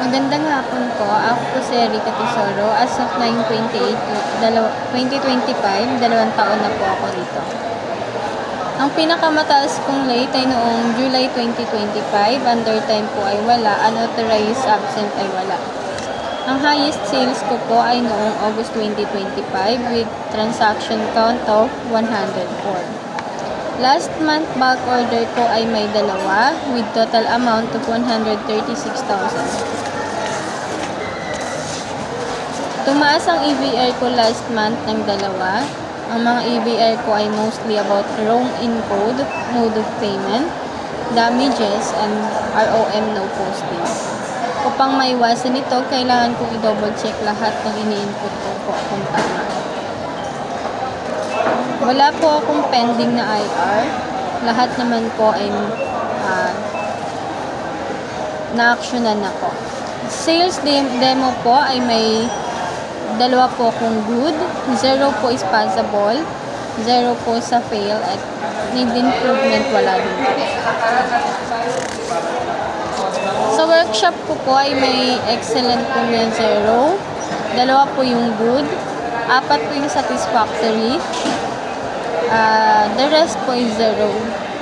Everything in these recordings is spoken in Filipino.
Magandang hapon po. Ako po si Erica Tesoro. As of 9/28, 2025, 2 taon na po ako dito. Ang pinakamataas kong late ay noong July 2025. Undertime po ay wala. Unauthorized absent ay wala. Ang highest sales ko po ay noong August 2025 with transaction count of 104. Last month bulk order ko ay may 2 with total amount of 136,000. Tumaas ang EVR ko last month ng 2. Ang mga EVR ko ay mostly about wrong encode, mode of payment, damages, and ROM no posting. Upang maiwasan ito, kailangan kong i-double check lahat ng ini-input ko po kung tama. Wala po akong pending na IR. Lahat naman po ay na-actionan na po. Sales demo po ay may 2 po kung good, 0 po is passable, 0 po sa fail, at need improvement wala din po. Sa workshop ko po ay may excellent po yung 0, 2 po yung good, 4 po yung satisfactory, the rest po is 0.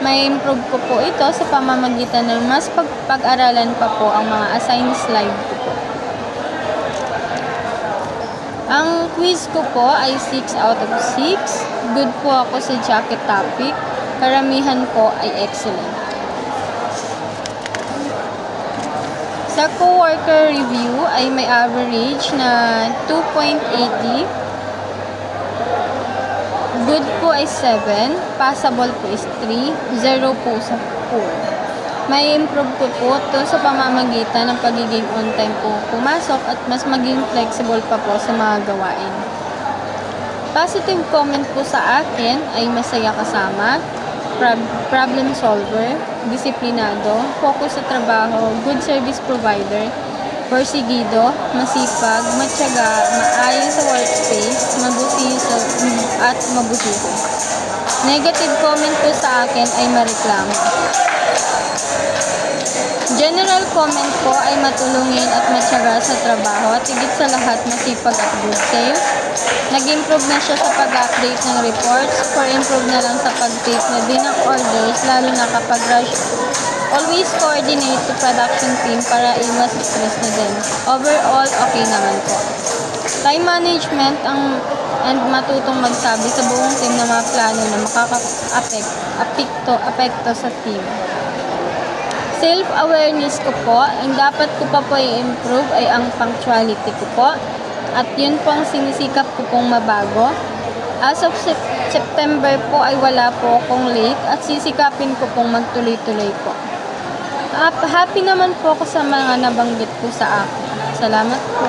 May improve ko po ito sa pamamagitan ng mas pag-aralan pa po ang mga assigned slide ko po. Ang quiz ko po ay 6 out of 6. Good po ako sa jacket topic. Karamihan po ay excellent. Sa co-worker review ay may average na 2.80. Good po ay 7. Passable po is 3. 0 po sa 4. May improve ko po ito sa pamamagitan ng pagiging on-time po pumasok at mas maging flexible pa po sa mga gawain. Positive comment po sa akin ay masaya kasama, problem solver, disiplinado, focus sa trabaho, good service provider, porsigido, masipag, matyaga, maayos sa workspace, mabusisi at mabusisi. Negative comment po sa akin ay mareklamo. General comment po ay matulungin at matyaga sa trabaho at higit sa lahat masipag at good sales. Nag-improve na siya sa pag-update ng reports, for improve na lang sa pag-take na din ng orders, lalo na kapag rush. Always coordinate to production team para iwas stress na din. Overall, okay naman po. Time management and matutong magsabi sa buong team na mga plano na makaka-apekto sa team. Self-awareness ko po, ang dapat ko pa po i-improve ay ang punctuality ko po. At yun po ang sinisikap ko pong mabago. As of September po ay wala po akong late at sisikapin ko pong magtuloy-tuloy po. Happy naman po ako sa mga nabanggit po sa akin. Salamat po.